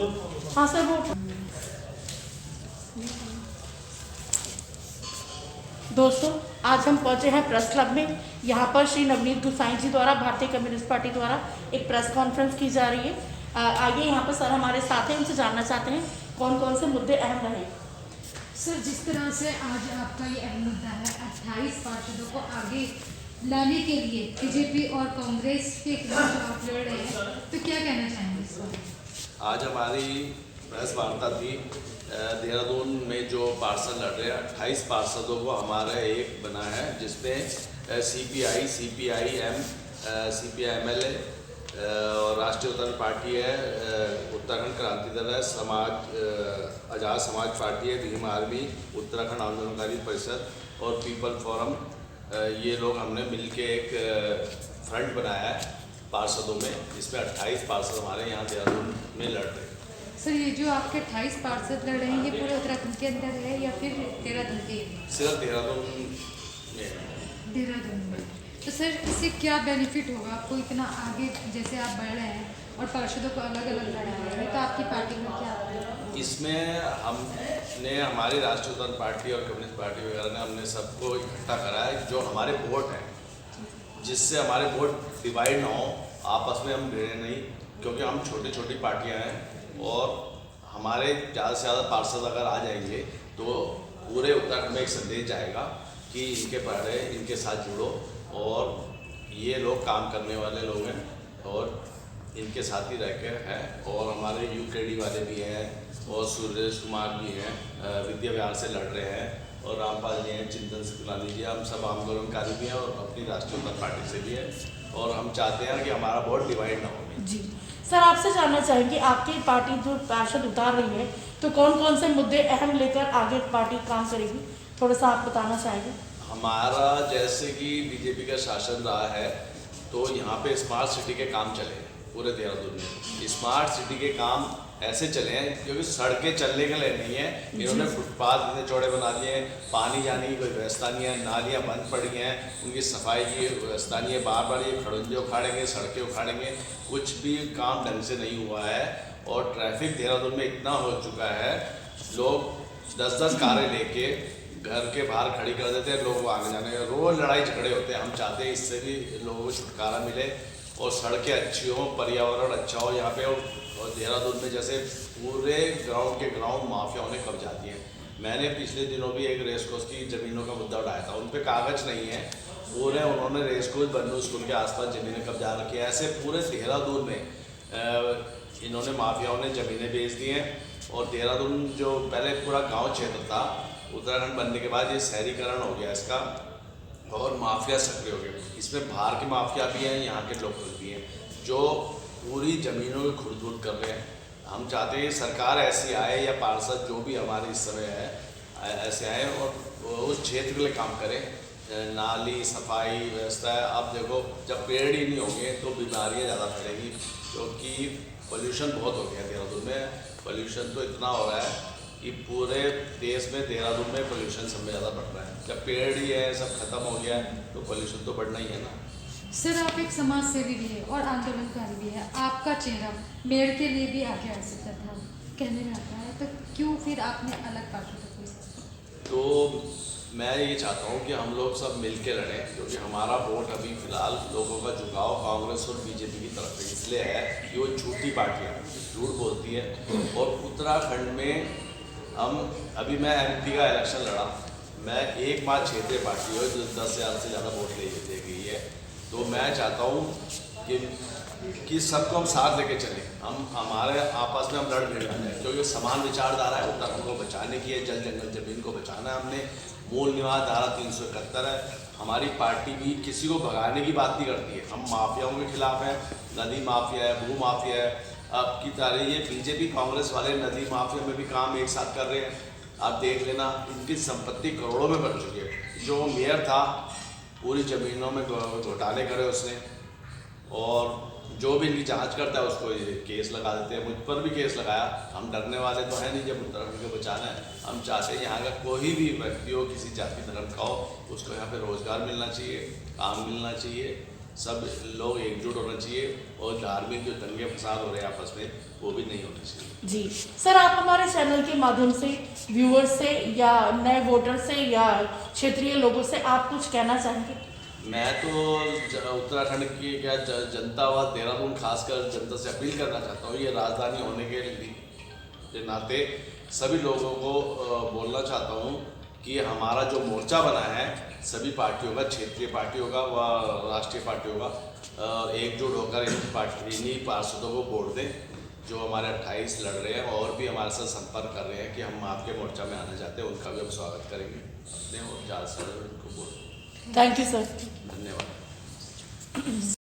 हाँ सर वो दोस्तों आज हम पहुंचे हैं प्रेस क्लब में। यहाँ पर श्री नवनीत गुसाई जी द्वारा भारतीय कम्युनिस्ट पार्टी द्वारा एक प्रेस कॉन्फ्रेंस की जा रही है। आगे यहाँ पर सर हमारे साथ हैं, उनसे जानना चाहते हैं कौन कौन से मुद्दे अहम रहे। सर जिस तरह से आज आपका ये अहम मुद्दा है 28 पार्षदों को आगे लाने के लिए बीजेपी और कांग्रेस के खिलाफ आप लड़ रहे हैं, तो क्या कहना चाहेंगे इस बारे? आज हमारी प्रेस वार्ता थी देहरादून में जो पार्षद लड़ रहे हैं 28 पार्षदों को हमारा एक बना है जिसमें सीपीआई, सीपीआईएम, सीपीआईएमएलए और राष्ट्रीय उत्थान पार्टी है, उत्तराखंड क्रांति दल है, आज़ाद समाज पार्टी है, भीम आर्मी, उत्तराखंड आंदोलनकारी परिषद और पीपल फोरम, ये लोग हमने मिलके एक फ्रंट बनाया है पार्षदों में, जिसमें 28 पार्षद हमारे यहाँ देहरादून में लड़ रहे हैं। सर ये जो आपके 28 पार्षद लड़ रहे हैं ये पूरे उत्तराखंड के अंदर है या फिर देहरादून के? सिर्फ देहरादून में। देहरादून में। तो सर इससे क्या बेनिफिट होगा आपको, इतना आगे जैसे आप बढ़ रहे हैं और पार्षदों को अलग अलग लड़ा रहे हैं, तो आपकी पार्टी में क्या होगा? इसमें हमने हमारी राष्ट्रीय उत्थान पार्टी और कम्युनिस्ट पार्टी वगैरह ने हमने सबको इकट्ठा करा है, जो हमारे वोट हैं, जिससे हमारे वोट डिवाइड ना हो, आपस में हम भिड़े नहीं, क्योंकि हम छोटी छोटी पार्टियां हैं और हमारे ज़्यादा से ज़्यादा पार्षद अगर आ जाएंगे तो पूरे उत्तराखंड में एक संदेश जाएगा कि इनके पढ़े, इनके साथ जुड़ो और ये लोग काम करने वाले लोग हैं और इनके साथ ही रह के हैं। और हमारे यूकेडी वाले भी हैं और सुरेश कुमार भी हैं, विद्या विहार से लड़ रहे हैं, और रामपाल जी हैं, चिंतन सिकुलानी जी, हम सब आंदोलनकारी भी हैं और अपनी राष्ट्रीय उत्थान पार्टी से भी हैं और हम चाहते हैं कि हमारा वोट डिवाइड ना हो। जी सर आपसे जानना चाहेंगे आपकी पार्टी जो पार्षद उतार रही है तो कौन कौन से मुद्दे अहम लेकर आगे पार्टी काम करेगी, थोड़ा सा आप बताना चाहेंगे? हमारा जैसे कि बीजेपी का शासन रहा है तो यहाँ पे स्मार्ट सिटी के काम चले हैं पूरे देहरादून में। स्मार्ट सिटी के काम ऐसे चले हैं क्योंकि सड़कें चलने के लिए नहीं है, इन्होंने फुटपाथ इतने चौड़े बना दिए हैं, पानी जाने की कोई व्यवस्था नहीं है, नालियाँ बंद पड़ी हैं, उनकी सफाई की व्यवस्था नहीं है, बार बार ये खड़ंजे उखाड़ेंगे, सड़कें उखाड़ेंगे, कुछ भी काम ढंग से नहीं हुआ है। और ट्रैफिक देहरादून में इतना हो चुका है, लोग 10-10 कारें लेके घर के बाहर खड़ी कर देते हैं, लोग आगे जाने, रोज लड़ाई झगड़े होते हैं। हम चाहते हैं इससे भी लोगों को छुटकारा मिले और सड़कें अच्छी हों, पर्यावरण अच्छा हो यहाँ पे। और देहरादून में जैसे पूरे ग्राउंड के ग्राउंड माफियाओं ने कब्जा दिए हैं। मैंने पिछले दिनों भी एक रेस कोर्स की ज़मीनों का मुद्दा उठाया था, उन पर कागज़ नहीं है, पूरे उन्होंने रेस कोर्स बन्नू स्कूल के आसपास ज़मीनें कब्जा रखी है। ऐसे पूरे देहरादून में इन्होंने माफियाओं ने ज़मीनें बेच दी हैं। और देहरादून जो पहले पूरा गाँव क्षेत्र था, उत्तराखंड बनने के बाद ये शहरीकरण हो गया इसका और माफिया सक्रिय हो गए। इसमें बाहर के माफिया भी हैं, यहाँ के लोकल भी हैं, जो पूरी ज़मीनों की खुरद कर रहे हैं। हम चाहते हैं सरकार ऐसी आए या पार्षद जो भी हमारे इस समय है ऐसे आए और उस क्षेत्र के लिए काम करें, नाली सफाई व्यवस्था है। अब देखो जब पेड़ ही नहीं होंगे तो बीमारियाँ ज़्यादा फैलेंगी, क्योंकि पोल्यूशन बहुत हो गया देहरादून में। पोल्यूशन तो इतना हो रहा है कि पूरे देश में देहरादून में पोल्यूशन सब में ज़्यादा बढ़ रहा है। जब पेड़ ही है, सब खत्म हो गया है, तो पोल्यूशन तो बढ़ना ही है ना। सर आप एक समाज सेवी भी है और आंदोलनकारी भी है, आपका चेहरा मेयर के लिए भी आगे आ सकता था कहने में आता है, तो क्यों फिर आपने अलग पार्टी को? तो मैं ये चाहता हूँ कि हम लोग सब मिल के लड़ें, क्योंकि हमारा वोट अभी फ़िलहाल लोगों का झुकाव कांग्रेस और बीजेपी की तरफ से इसलिए है कि वो झूठी पार्टियाँ झूठ बोलती है। और उत्तराखंड में हम अभी मैं एमपी का इलेक्शन लड़ा, मैं एकमात्र क्षेत्रीय पार्टी हो जो 10,000 से ज़्यादा वोट ले गई है। तो मैं चाहता हूँ कि सबको हम साथ लेके चलें, हम हमारे आपस में हम लड़ भिड़ जाए, क्योंकि समान विचारधारा है, उत्तराखंड को बचाने की है, जल जंगल जमीन को बचाना है। हमने मूल निवास धारा 371 है, हमारी पार्टी भी किसी को भगाने की बात नहीं करती है। हम माफियाओं के खिलाफ हैं, नदी माफिया है, भू माफिया है। अब की तारीख ये बीजेपी कांग्रेस वाले नदी माफिया में भी काम एक साथ कर रहे हैं। आप देख लेना, इनकी संपत्ति करोड़ों में बढ़ चुकी है। जो मेयर था पूरी ज़मीनों में घोटाले करे उसने, और जो भी इनकी जांच करता है उसको ये केस लगा देते हैं। मुझ पर भी केस लगाया। हम डरने वाले तो हैं नहीं, जब उत्तराखंड को बचाना है। हम चाहते हैं यहाँ का कोई भी व्यक्ति हो, किसी जाति धर्म का हो, उसको यहाँ पे रोज़गार मिलना चाहिए, काम मिलना चाहिए सब लोग एकजुट होना चाहिए और धार्मिक जो दंगे फसाद हो रहे हैं आपस में वो भी नहीं होने चाहिए। जी सर, आप हमारे चैनल के माध्यम से व्यूअर्स से या नए वोटर से या क्षेत्रीय लोगों से आप कुछ कहना चाहेंगे? मैं तो उत्तराखंड की क्या जनता व देहरादून खासकर जनता से अपील करना चाहता हूँ, ये राजधानी होने के नाते सभी लोगों को बोलना चाहता हूँ कि हमारा जो मोर्चा बना है सभी पार्टियों का, क्षेत्रीय पार्टियों का व राष्ट्रीय पार्टियों का एकजुट होकर इन्हीं पार्षदों को वोट दें जो हमारे 28 लड़ रहे हैं और भी हमारे साथ संपर्क कर रहे हैं कि हम आपके मोर्चा में आना चाहते हैं, उनका भी हम स्वागत करेंगे अपने और ज़्यादा से ज़्यादा उनको वोट। Thank you sir. धन्यवाद।